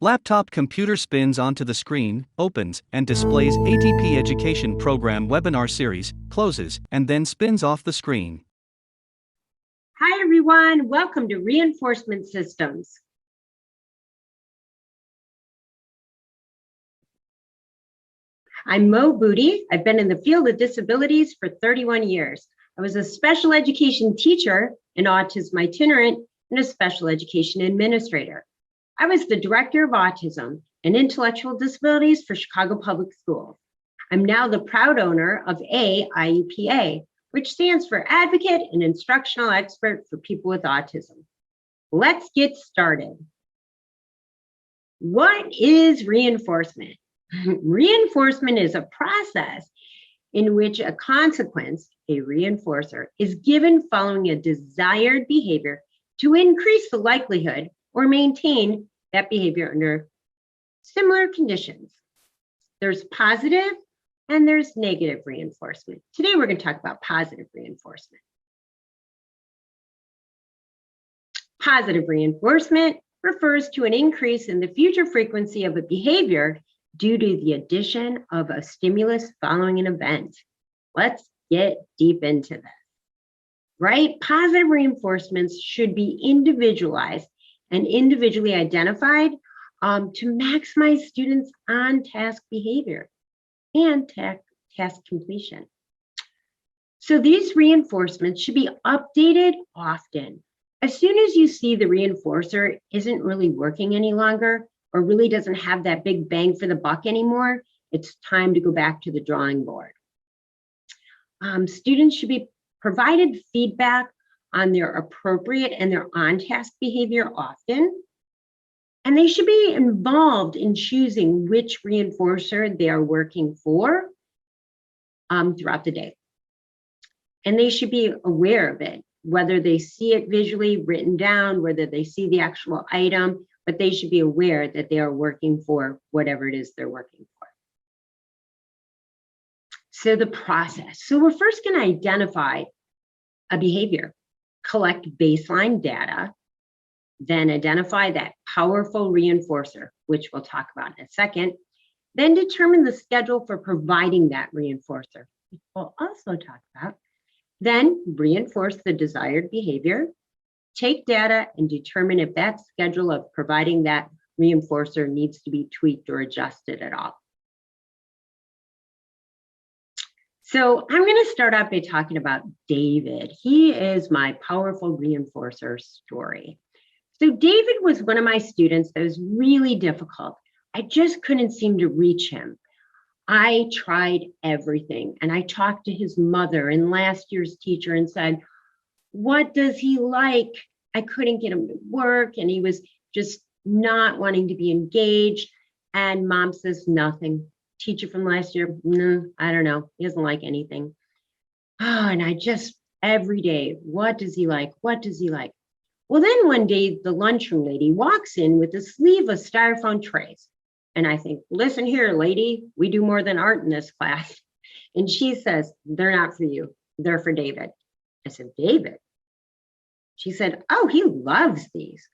Laptop computer spins onto the screen, opens, and displays ATP Education Program webinar series, closes, and then spins off the screen. Hi everyone, welcome to Reinforcement Systems. I'm Buti. I've been in the field of disabilities for 31 years. I was a special education teacher, an autism itinerant, and a special education administrator. I was the director of autism and intellectual disabilities for Chicago Public Schools. I'm now the proud owner of AIUPA, which stands for Advocate and Instructional Expert for People with Autism. Let's get started. What is reinforcement? Reinforcement is a process in which a consequence, a reinforcer, is given following a desired behavior to increase the likelihood or maintain that behavior under similar conditions. There's positive and there's negative reinforcement. Today, we're going to talk about positive reinforcement. Positive reinforcement refers to an increase in the future frequency of a behavior due to the addition of a stimulus following an event. Let's get deep into this. Right? Positive reinforcements should be individualized and individually identified to maximize students' on-task behavior and task completion. So these reinforcements should be updated often. As soon as you see the reinforcer isn't really working any longer or really doesn't have that big bang for the buck anymore, it's time to go back to the drawing board. Students should be provided feedback on their appropriate and their on-task behavior often. And they should be involved in choosing which reinforcer they are working for throughout the day. And they should be aware of it, whether they see it visually written down, whether they see the actual item, but they should be aware that they are working for whatever it is they're working for. So the process. So we're first going to identify a behavior, collect baseline data, then identify that powerful reinforcer, which we'll talk about in a second, then determine the schedule for providing that reinforcer, which we'll also talk about, then reinforce the desired behavior, take data and determine if that schedule of providing that reinforcer needs to be tweaked or adjusted at all. So I'm going to start out by talking about David. He is my powerful reinforcer story. So David was one of my students that was really difficult. I just couldn't seem to reach him. I tried everything, and I talked to his mother and last year's teacher and said, what does he like? I couldn't get him to work, and he was just not wanting to be engaged. And mom says, nothing. Teacher from last year, no, I don't know. He doesn't like anything. Oh, and I just, every day, what does he like? What does he like? Well, then one day, the lunchroom lady walks in with a sleeve of styrofoam trays. And I think, listen here, lady, we do more than art in this class. And she says, they're not for you. They're for David. I said, David? She said, oh, he loves these.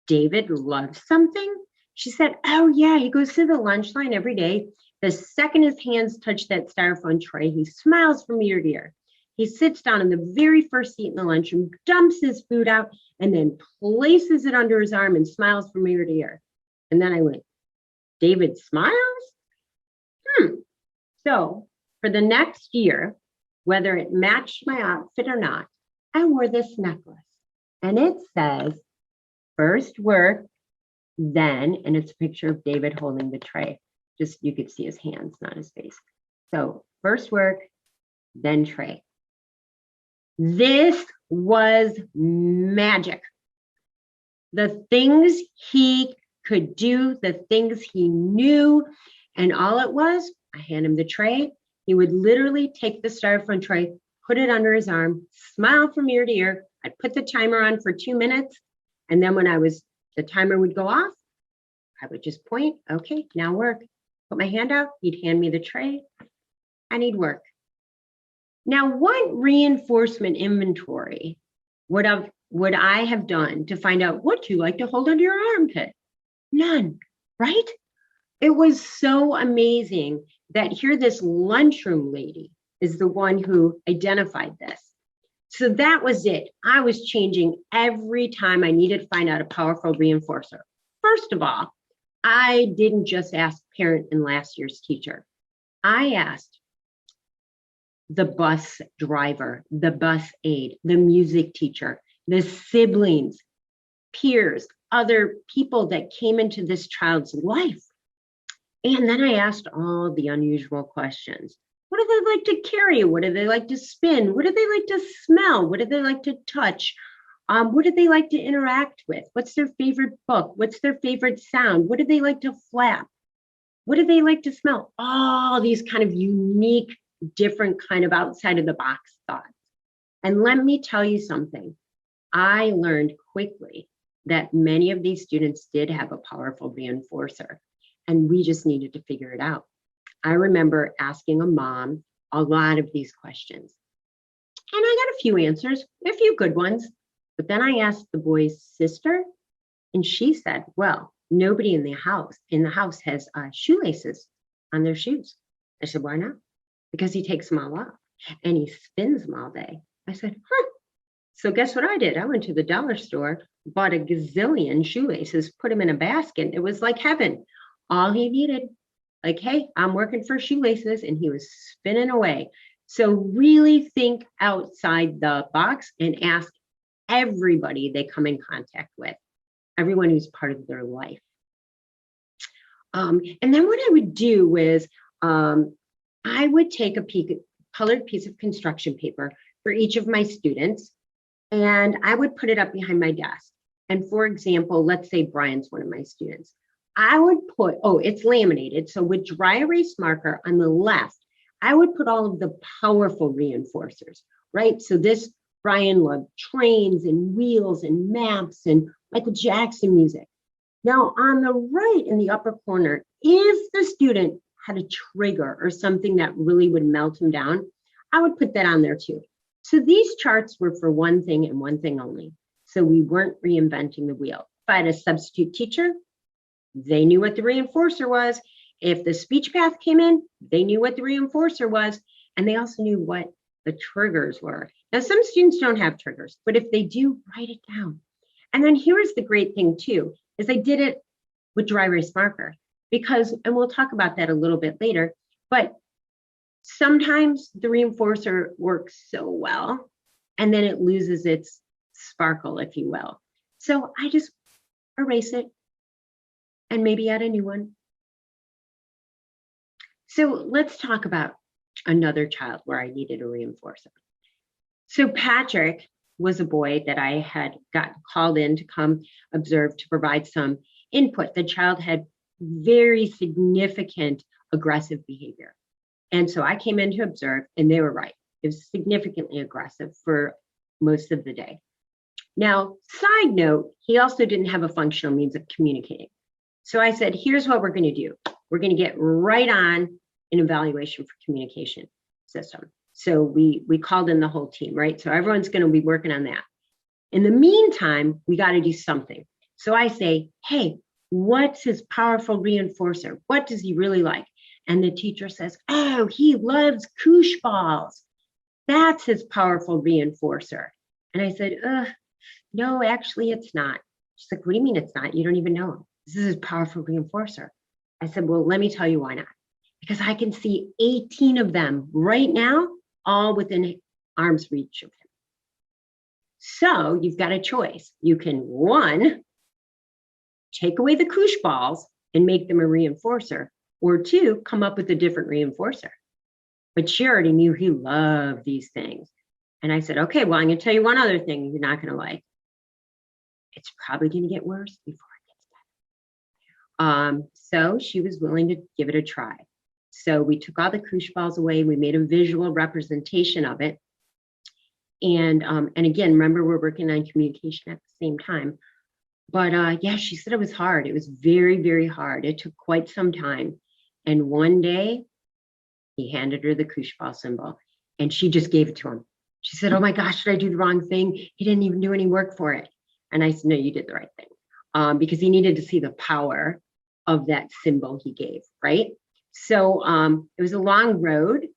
David loves something? She said, oh yeah, he goes to the lunch line every day. The second his hands touch that styrofoam tray, he smiles from ear to ear. He sits down in the very first seat in the lunchroom, dumps his food out, and then places it under his arm and smiles from ear to ear. And then I went, David smiles? So for the next year, whether it matched my outfit or not, I wore this necklace. And it says, first work, then, and it's a picture of David holding the tray. Just, you could see his hands, not his face. So first work, then tray. This was magic. The things he could do, the things he knew, and all it was, I hand him the tray. He would literally take the styrofoam tray, put it under his arm, smile from ear to ear. I'd put the timer on for 2 minutes. And then when the timer would go off, I would just point, okay, now work. Put my hand out, he'd hand me the tray, and he'd work. Now, what reinforcement inventory would I have done to find out what you like to hold under your armpit? None, right? It was so amazing that here this lunchroom lady is the one who identified this. So that was it. I was changing every time I needed to find out a powerful reinforcer. First of all, I didn't just ask parent and last year's teacher. I asked the bus driver, the bus aide, the music teacher, the siblings, peers, other people that came into this child's life. And then I asked all the unusual questions. What do they like to carry? What do they like to spin? What do they like to smell? What do they like to touch? What do they like to interact with? What's their favorite book? What's their favorite sound? What do they like to flap? What do they like to smell? All these kind of unique, different kind of outside of the box thoughts. And let me tell you something. I learned quickly that many of these students did have a powerful reinforcer, and we just needed to figure it out. I remember asking a mom a lot of these questions, and I got a few answers, a few good ones. But then I asked the boy's sister, and she said, well, nobody in the house has shoelaces on their shoes. I said, why not? Because he takes them all off and he spins them all day. I said, huh. So guess what I did? I went to the dollar store, bought a gazillion shoelaces, put them in a basket. It was like heaven. All he needed, like, hey, I'm working for shoelaces, and he was spinning away. So really think outside the box and ask everybody they come in contact with, everyone who's part of their life. And then what I would do was I would take a colored piece of construction paper for each of my students, and I would put it up behind my desk. And for example, let's say Brian's one of my students. I would put, it's laminated. So with dry erase marker on the left, I would put all of the powerful reinforcers, right? So this Brian loved trains and wheels and maps and Michael Jackson music. Now on the right in the upper corner, if the student had a trigger or something that really would melt him down, I would put that on there too. So these charts were for one thing and one thing only. So we weren't reinventing the wheel. If I had a substitute teacher, they knew what the reinforcer was. If the speech path came in, they knew what the reinforcer was. And they also knew what the triggers were. Now, some students don't have triggers, but if they do, write it down. And then here's the great thing too, is I did it with dry erase marker because, and we'll talk about that a little bit later, but sometimes the reinforcer works so well, and then it loses its sparkle, if you will. So I just erase it and maybe add a new one. So let's talk about another child where I needed a reinforcer. So Patrick was a boy that I had got called in to come observe to provide some input. The child had very significant aggressive behavior. And so I came in to observe, and they were right. It was significantly aggressive for most of the day. Now, side note, he also didn't have a functional means of communicating. So I said, here's what we're going to do. We're going to get right on an evaluation for communication system. So we called in the whole team, right? So everyone's going to be working on that. In the meantime, we got to do something. So I say, hey, what's his powerful reinforcer? What does he really like? And the teacher says, oh, he loves koosh balls. That's his powerful reinforcer. And I said, no, actually it's not. She's like, what do you mean it's not? You don't even know him. This is his powerful reinforcer. I said, well, let me tell you why not. Because I can see 18 of them right now, all within arm's reach of him. So you've got a choice. You can, one, take away the koosh balls and make them a reinforcer, or two, come up with a different reinforcer. But she already knew he loved these things. And I said, okay, well, I'm going to tell you one other thing you're not going to like. It's probably going to get worse before it gets better. So she was willing to give it a try. So we took all the koosh balls away. We made a visual representation of it. And again, remember, we're working on communication at the same time. But yeah, she said it was hard. It was very, very hard. It took quite some time. And one day, he handed her the koosh ball symbol, and she just gave it to him. She said, oh my gosh, did I do the wrong thing? He didn't even do any work for it. And I said, no, you did the right thing. because he needed to see the power of that symbol he gave, right? So it was a long road.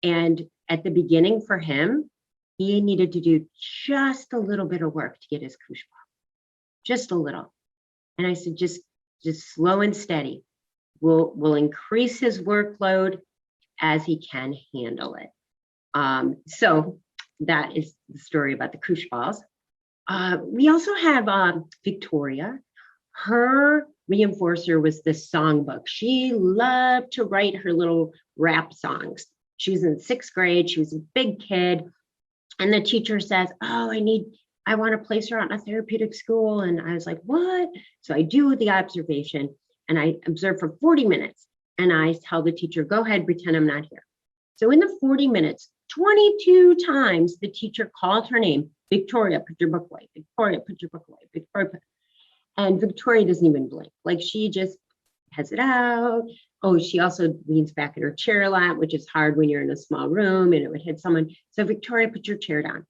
And at the beginning for him, he needed to do just a little bit of work to get his kush ball, just a little. And I said, just slow and steady. We'll increase his workload as he can handle it. So that is the story about the kush balls. We also have Victoria. Her reinforcer was the songbook. She loved to write her little rap songs. She was in 6th grade. She was a big kid. And the teacher says, oh, I want to place her out in a therapeutic school. And I was like, what? So I do the observation and I observe for 40 minutes. And I tell the teacher, go ahead, pretend I'm not here. So in the 40 minutes, 22 times the teacher called her name, Victoria, put your book away. Victoria, put your book away. Victoria, and Victoria doesn't even blink. Like she just has it out. Oh, she also leans back in her chair a lot, which is hard when you're in a small room and it would hit someone. So Victoria, put your chair down.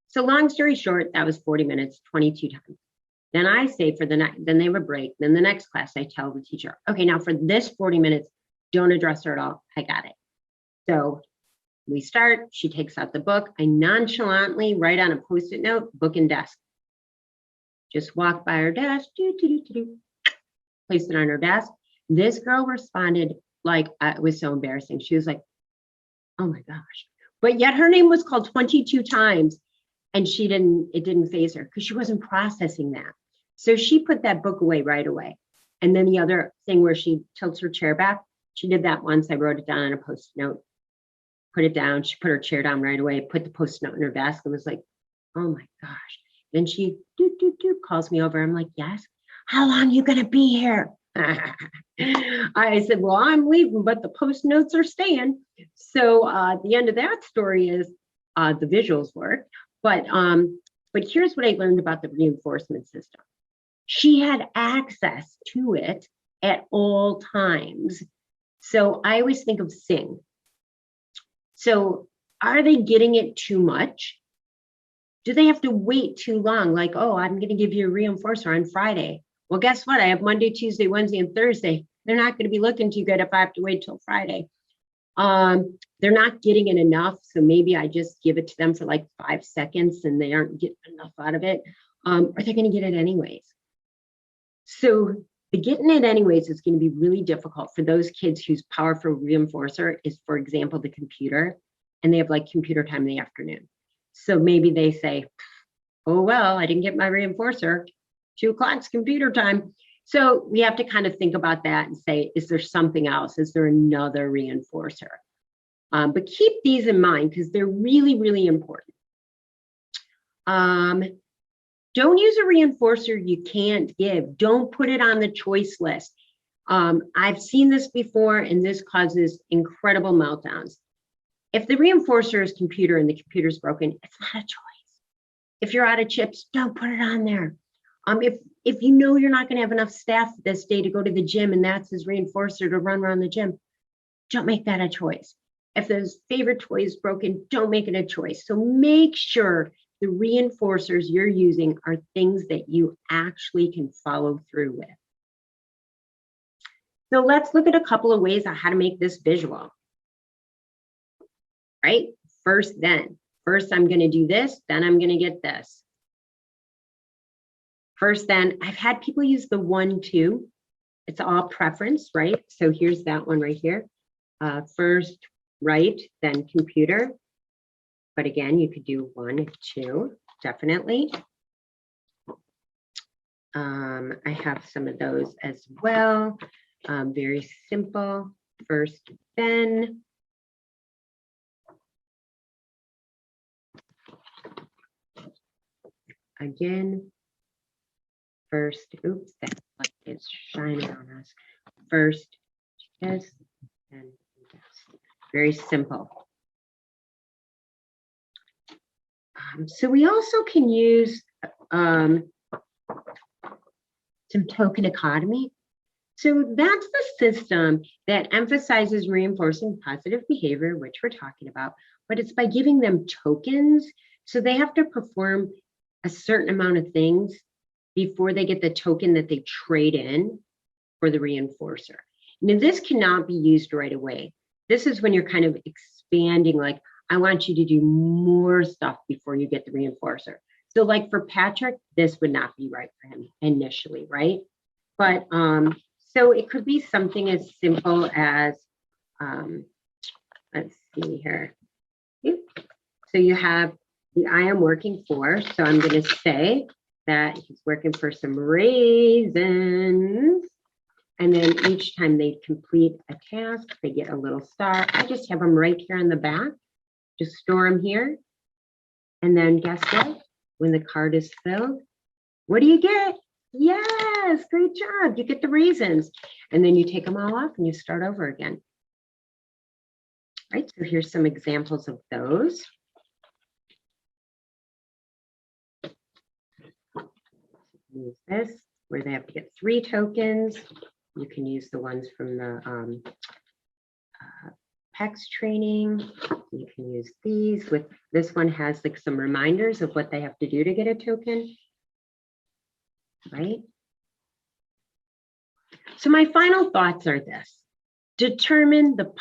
So long story short, that was 40 minutes, 22 times. Then I say then they have a break. Then the next class, I tell the teacher, okay, now for this 40 minutes, don't address her at all. I got it. So we start, she takes out the book. I nonchalantly write on a Post-it note, book and desk. Just walk by her desk, place it on her desk. This girl responded like it was so embarrassing. She was like, oh my gosh. But yet her name was called 22 times and it didn't faze her because she wasn't processing that. So she put that book away right away. And then the other thing where she tilts her chair back, she did that once. I wrote it down on a Post-it note, put it down. She put her chair down right away, put the Post-it note in her desk and was like, oh my gosh. Then she calls me over. I'm like, yes. How long are you going to be here? I said, well, I'm leaving, but the Post notes are staying. So the end of that story is the visuals work. But here's what I learned about the reinforcement system. She had access to it at all times. So I always think of sing. So are they getting it too much? Do they have to wait too long? Like, oh, I'm going to give you a reinforcer on Friday. Well, guess what? I have Monday, Tuesday, Wednesday, and Thursday. They're not going to be looking too good if I have to wait till Friday. They're not getting it enough. So maybe I just give it to them for like 5 seconds and they aren't getting enough out of it. Or they're going to get it anyways. So the getting it anyways is going to be really difficult for those kids whose powerful reinforcer is, for example, the computer, and they have like computer time in the afternoon. So maybe they say, oh, well, I didn't get my reinforcer. 2 o'clock's computer time. So we have to kind of think about that and say, is there something else? Is there another reinforcer? But keep these in mind because they're really, really important. Don't use a reinforcer you can't give. Don't put it on the choice list. I've seen this before, and this causes incredible meltdowns. If the reinforcer is computer and the computer's broken, it's not a choice. If you're out of chips, don't put it on there. If you know you're not going to have enough staff this day to go to the gym and that's his reinforcer to run around the gym, don't make that a choice. If his favorite toy is broken, don't make it a choice. So make sure the reinforcers you're using are things that you actually can follow through with. So let's look at a couple of ways on how to make this visual. Right? First, I'm going to do this, then I'm going to get this. First, then I've had people use the 1, 2. It's all preference, right? So here's that one right here. First, write, then computer. But again, you could do 1, 2, definitely. I have some of those as well. Very simple. First, then. Again, first, oops, that light is shining on us. First, yes, and yes. Very simple. So we also can use some token economy. So that's the system that emphasizes reinforcing positive behavior, which we're talking about, but it's by giving them tokens. So they have to perform a certain amount of things before they get the token that they trade in for the reinforcer. Now, this cannot be used right away. This is when you're kind of expanding, like, I want you to do more stuff before you get the reinforcer. So like for Patrick, this would not be right for him initially, right? But so it could be something as simple as, let's see here. So you have the I am working for. So I'm going to say that he's working for some raisins. And then each time they complete a task, they get a little star. I just have them right here in the back. Just store them here. And then guess what? When the card is filled, what do you get? Yes, great job. You get the raisins. And then you take them all off and you start over again. Right, so here's some examples of those. Use this, where they have to get 3 tokens. You can use the ones from the PEX training. You can use these. With this one has like some reminders of what they have to do to get a token. Right? So my final thoughts are this. Determine the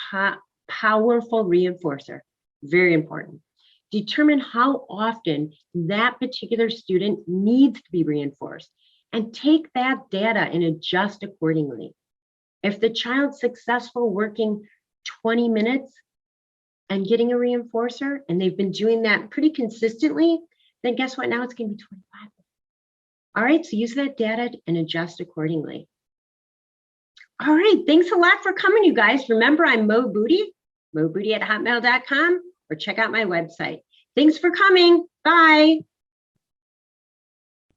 powerful reinforcer. Very important. Determine how often that particular student needs to be reinforced and take that data and adjust accordingly. If the child's successful working 20 minutes and getting a reinforcer, and they've been doing that pretty consistently, then guess what? Now it's going to be 25. All right, so use that data and adjust accordingly. All right, thanks a lot for coming, you guys. Remember, I'm Mo Buti, mobuti@hotmail.com, or check out my website. Thanks for coming. Bye.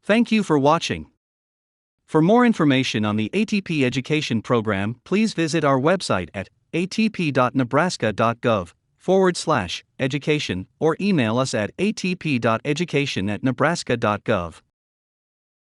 Thank you for watching. For more information on the ATP education program, please visit our website at atp.nebraska.gov/education or email us at atp.education@nebraska.gov.